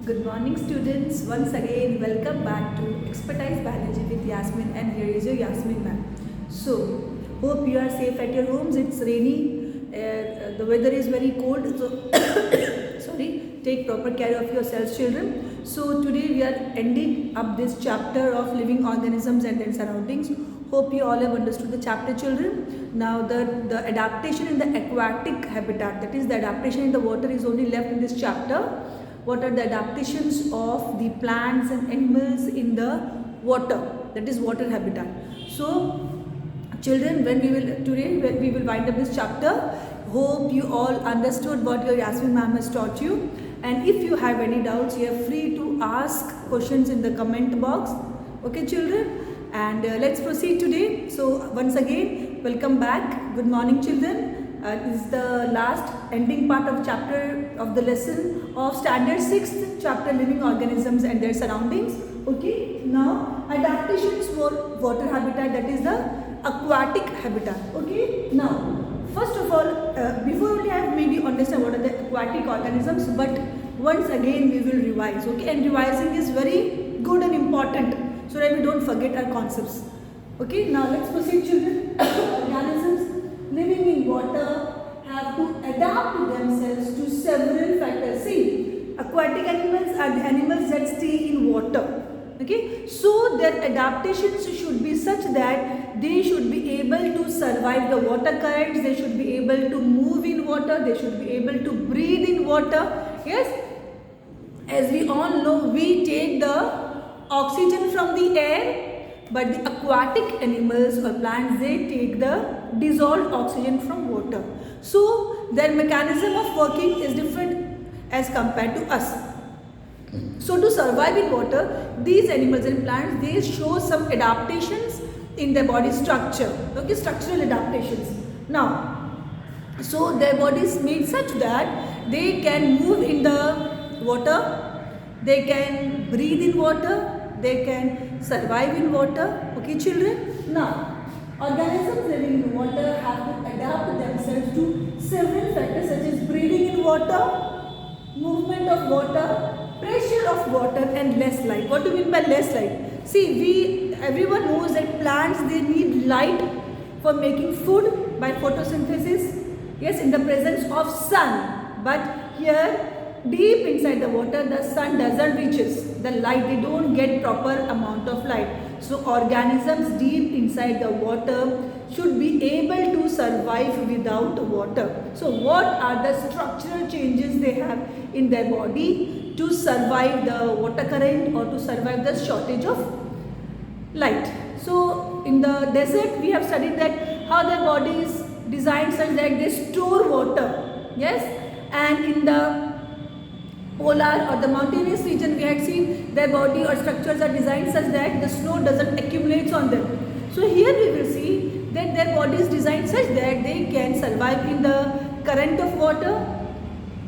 Good morning, students. Once again, welcome back to Expertise Biology with Yasmin, and here is your Yasmin ma'am. So, hope you are safe at your homes. It's rainy, the weather is very cold, so sorry, take proper care of yourselves, children. So, today we are ending up this chapter of living organisms and their surroundings. Hope you all have understood the chapter, children. Now, the adaptation in the aquatic habitat, that is, the adaptation in the water, is only left in this chapter. What are the adaptations of the plants and animals in the water, that is water habitat. So children, today we will wind up this chapter. Hope you all understood what your Yasmin ma'am has taught you, and if you have any doubts, you are free to ask questions in the comment box. Okay, children, and let's proceed today. So once again, welcome back. Good morning, children. This is the last ending part of chapter of the lesson of standard 6th chapter, living organisms and their surroundings. Okay, now adaptations for water habitat, that is the aquatic habitat. Okay, now first of all, before we have maybe understand what are the aquatic organisms, but once again we will revise. Okay, and revising is very good and important so that we don't forget our concepts. Okay, now let's proceed, children. Organisms living in water have to adapt themselves to several factors. See, aquatic animals are the animals that stay in water. Okay, so their adaptations should be such that they should be able to survive the water currents, they should be able to move in water, they should be able to breathe in water. Yes, as we all know, we take the oxygen from the air, but the aquatic animals or plants, they take the dissolved oxygen from water. So their mechanism of working is different as compared to us. So to survive in water, these animals and plants, they show some adaptations in their body structure. Okay, structural adaptations. Now, so their body is made such that they can move in the water, they can breathe in water, they can survive in water. Okay, children. Now, organisms living in water have to adapt themselves to several factors such as breathing in water, movement of water, pressure of water, and less light. What do you mean by less light? See, everyone knows that plants, they need light for making food by photosynthesis. Yes, in the presence of sun. But here, deep inside the water, the sun doesn't reaches the light, they don't get proper amount of light. So organisms deep inside the water should be able to survive without water. So what are the structural changes they have in their body to survive the water current or to survive the shortage of light? So in the desert, we have studied that how their body is designed such that they store water. Yes, and in the polar or the mountainous region, we had seen their body or structures are designed such that the snow doesn't accumulate on them. So here we will see that their body is designed such that they can survive in the current of water.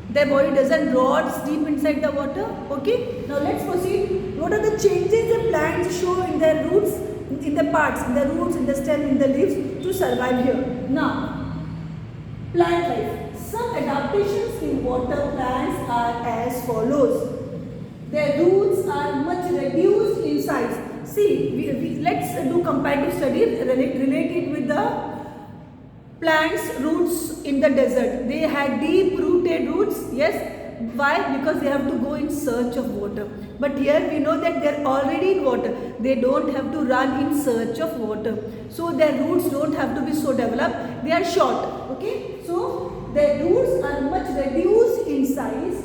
Their body doesn't rot deep inside the water. Okay, now let's proceed. What are the changes the plants show in their roots, in the parts, in the roots, in the stem, in the leaves to survive here? Now, plant life. Some adaptations in water plants are as follows. Their roots are much reduced in size. See, let's do comparative study related with the plants' roots in the desert. They had deep rooted roots. Yes. Why? Because they have to go in search of water. But here we know that they are already in water. They don't have to run in search of water. So their roots don't have to be so developed. They are short. Okay. So their roots are much reduced in size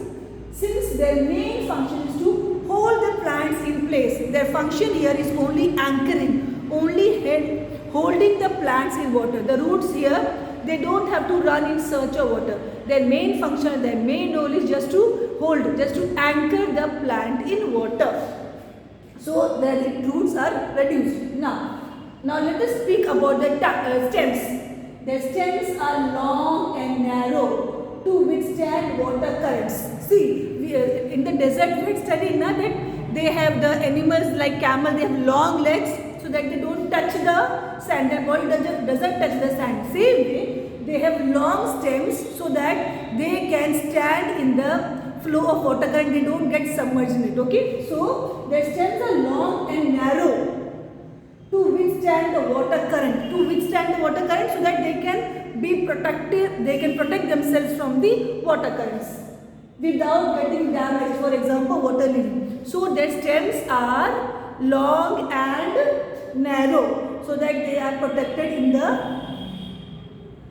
since their main function is to hold the plants in place. Their function here is only anchoring, only holding the plants in water. The roots here, they don't have to run in search of water. Their main function, their main role is just to hold, just to anchor the plant in water. So their roots are reduced. Now let us speak about the stems. Their stems are long and narrow to withstand water currents. See, in the desert we had studied that they have the animals like camel, they have long legs so that they don't touch the sand. Their body doesn't touch the sand. Same way, they have long stems so that they can stand in the flow of water current, they don't get submerged in it. Okay, so their stems are long and narrow to withstand the water current, so that they can be protected, they can protect themselves from the water currents without getting damaged. For example, water lily. So their stems are long and narrow so that they are protected in the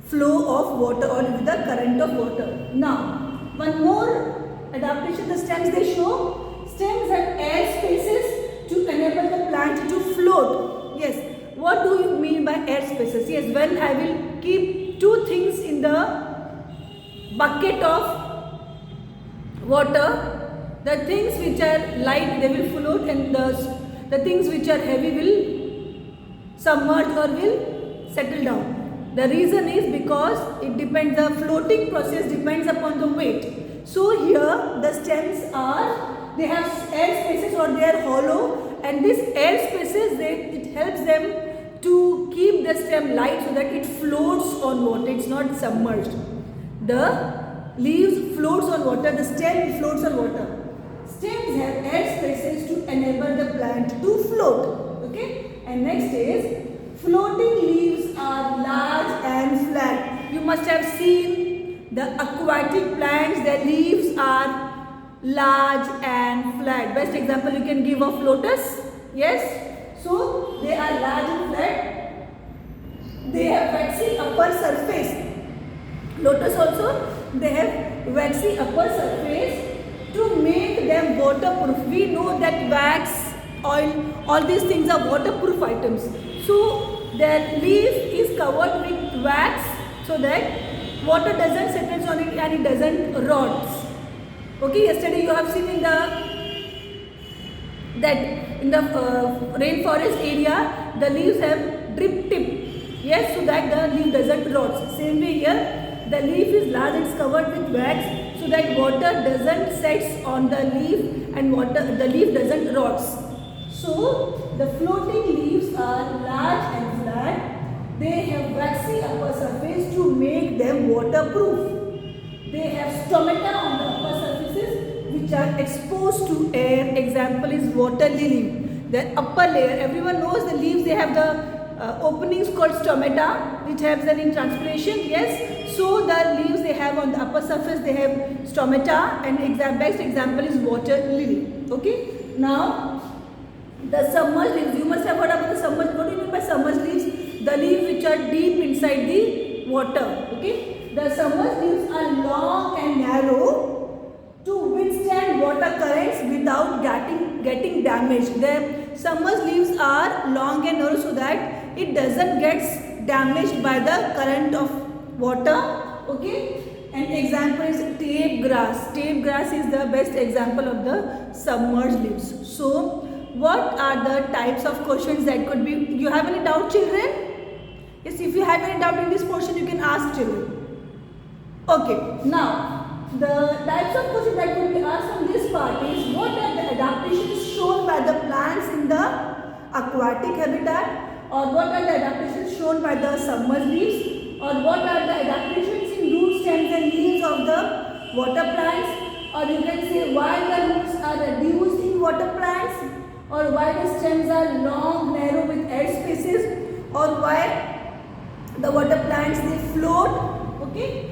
flow of water or with the current of water. Now, one more adaptation the stems they show. Stems have air spaces to enable the plant to float. Yes, what do you mean by air spaces? Yes, when I will keep two things in the bucket of water, the things which are light they will float and the things which are heavy will submerge or will settle down. The reason is because it depends, the floating process depends upon the weight. So here the stems are, they have air spaces or they are hollow, and this air spaces, it helps them to keep the stem light so that it floats on water, it's not submerged. The leaves floats on water, the stem floats on water. Stems have air spaces to enable the plant to float. Okay, and next is floating leaves are large and flat. You must have seen the aquatic plants, their leaves are large and flat. Best example you can give of lotus. Yes, so they are large and flat. They have waxy upper surface. Lotus also, they have waxy upper surface to make them waterproof. We know that wax, oil, all these things are waterproof items. So their leaf is covered with wax so that water doesn't settle on it and it doesn't rots. Okay, yesterday you have seen in the rainforest area, the leaves have drip tip. Yes, so that the leaf doesn't rot. Same way here, the leaf is large, it's covered with wax so that water doesn't set on the leaf and the leaf doesn't rot. So the floating leaves are large and flat. They have waxy upper surface to make them waterproof. They have stomata on the upper surfaces which are exposed to air. Example is water lily. The upper layer, everyone knows the leaves, they have the openings called stomata which helps them in transpiration. Yes, so the leaves they have on the upper surface, they have stomata, and best example is water lily. Okay, now the submerged leaves, you must have heard about the submerged. What do you mean by submerged leaves? The leaves which are deep inside the water. Okay, the submerged leaves are long and narrow to withstand water currents without getting damaged. The submerged leaves are long and narrow so that it doesn't get damaged by the current of water. Okay, an example is tape grass. Tape grass is the best example of the submerged leaves. So what are the types of questions that could be? You have any doubt, children? Yes, if you have any doubt in this portion, you can ask children. Okay, now the types of questions that could be asked from this part is, what are the adaptations shown by the plants in the aquatic habitat, or what are the adaptations shown by the submerged leaves, or what are the adaptations in root stems and leaves of the water plants, or you can say why the roots are reduced in water plants, or why the stems are long, narrow with air spaces, or why the water plants they float. Okay,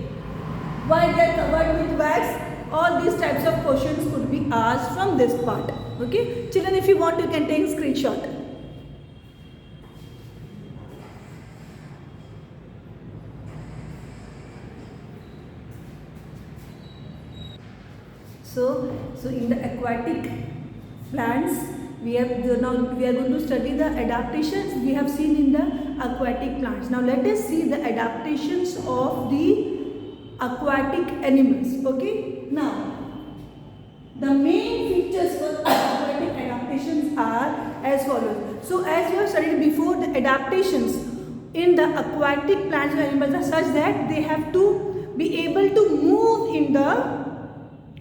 why they are covered with wax. All these types of questions could be asked from this part. Okay, children, if you want you can take screenshot. So in the aquatic plants, we are going to study the adaptations we have seen in the aquatic plants. Now let us see the adaptations of the aquatic animals. Okay, now the main features for aquatic adaptations are as follows. So as you have studied before, the adaptations in the aquatic plants and animals are such that they have to be able to move in the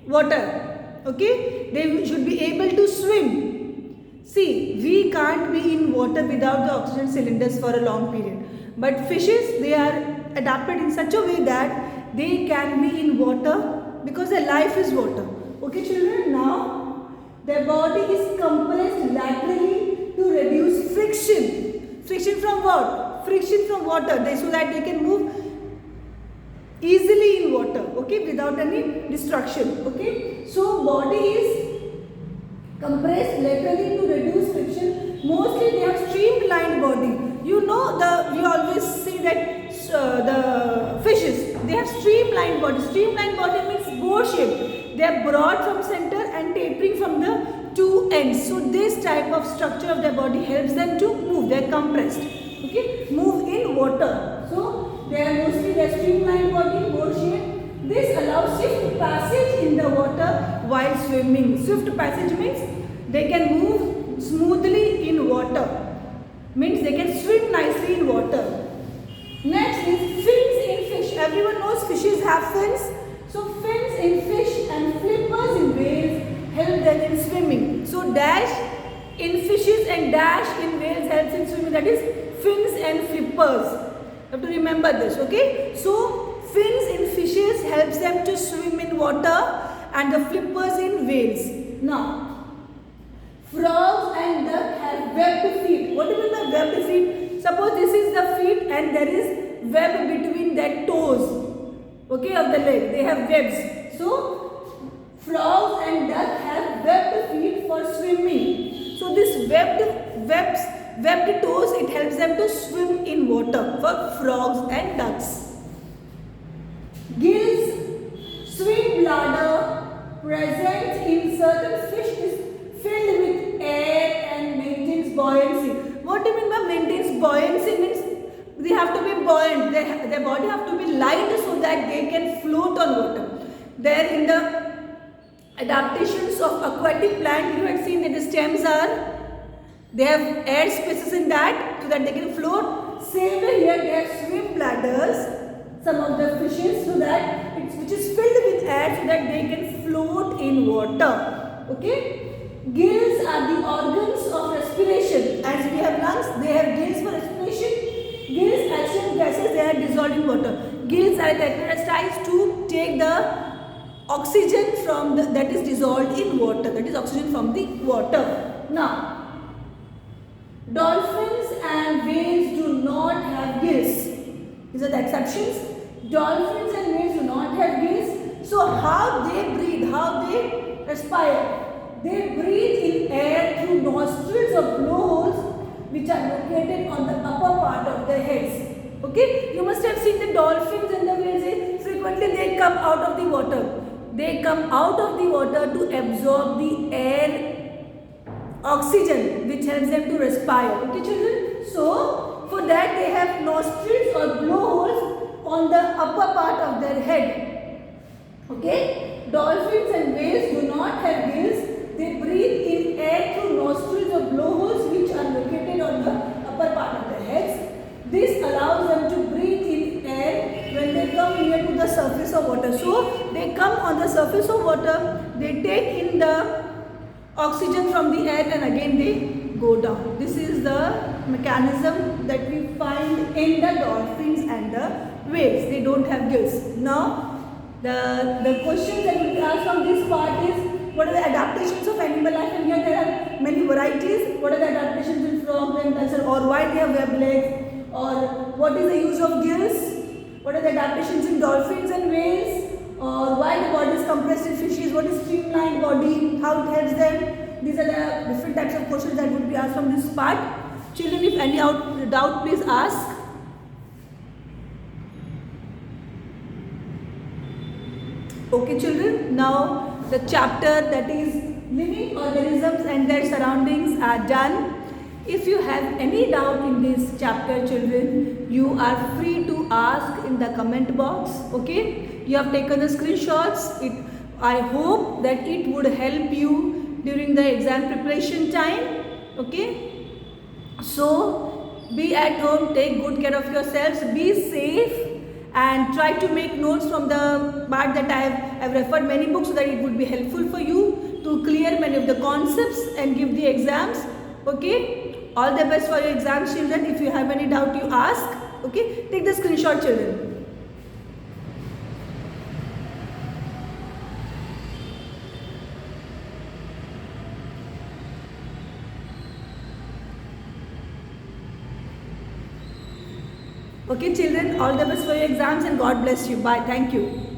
water. Okay, they should be able to swim. See, we can't be in water without the oxygen cylinders for a long period, but fishes, they are adapted in such a way that they can be in water because their life is water. Okay children, now their body is compressed laterally to reduce friction. Friction from what? Friction from water, so that they can move easily in water, okay, without any destruction. Okay, so body is compressed laterally to reduce friction. Mostly they have streamlined body. You know, we always say that the fishes, they have streamlined body. Streamlined body means bow shape. They are broad from center and tapering from the two ends. So this type of structure of their body helps them to move. They are compressed. Okay, move in water. So they are mostly their streamlined body, bow shape. This allows swift passage in the water while swimming. Swift passage means they can move smoothly in water. Means they can swim nicely in water. Next is fins in fish. Everyone knows fishes have fins. So fins in fish and flippers in whales help them in swimming. So dash in fishes and dash in whales helps in swimming. That is fins and flippers. You have to remember this, okay? So fins in fishes helps them to swim in water and the flippers in whales. Now, frogs and duck have webbed feet. What do you mean by webbed feet? Suppose this is the feet and there is web between their toes, okay, of the leg. They have webs. So, frogs and duck have webbed feet for swimming. So, this webbed toes, it helps them to swim in water for frogs and ducks. Gills, swim bladder present in certain fish is filled with air and maintains buoyancy. What do you mean by maintains buoyancy? Means they have to be buoyant. Their body have to be light so that they can float on water. There in the adaptations of aquatic plant, you had seen that the stems they have air spaces in that so that they can float. Same way here they have swim bladders, some of the fishes, so that which is filled with air so that they can float in water. Okay. Gills are the organs of respiration. As we have lungs, they have gills for respiration. Gills exhale gases, they are dissolved in water. Gills are characterized to take the oxygen from that is dissolved in water. That is oxygen from the water. Now, dolphins and whales do not have gills. These are the exceptions. Dolphins and whales do not have gills. So, how they breathe, how they respire? They breathe in air through nostrils or blowholes which are located on the upper part of their heads. Okay, you must have seen the dolphins and the whales. Frequently they come out of the water. They come out of the water to absorb the air oxygen which helps them to respire. Okay children? So, for that they have nostrils or blowholes on the upper part of their head. Okay? Dolphins and whales do not have gills. They breathe in air through nostrils or blowholes which are located on the upper part of their heads. This allows them to breathe in air when they come near to the surface of water. So, they come on the surface of water, they take in the oxygen from the air and again they go down. This is the mechanism that we find in the dolphins and the whales. They don't have gills. Now, the question that will be asked from this part is, what are the adaptations of animal life? And here there are many varieties. What are the adaptations in frogs and ducks, or why they have web legs, or what is the use of gills? What are the adaptations in dolphins and whales, or why the body is compressed in fishes? What is streamlined body? How it helps them? These are the different types of questions that would be asked from this part. Children, if any doubt, please ask. Okay children, now the chapter that is living organisms and their surroundings are done. If you have any doubt in this chapter children, you are free to ask in the comment box. Okay, you have taken the screenshots. I hope that it would help you during the exam preparation time. Okay, so be at home, take good care of yourselves, be safe, and try to make notes from the part that I have referred many books so that it would be helpful for you to clear many of the concepts and give the exams. Okay, all the best for your exams children. If you have any doubt, you ask. Okay, take the screenshot children. Okay children, all the best for your exams and God bless you. Bye. Thank you.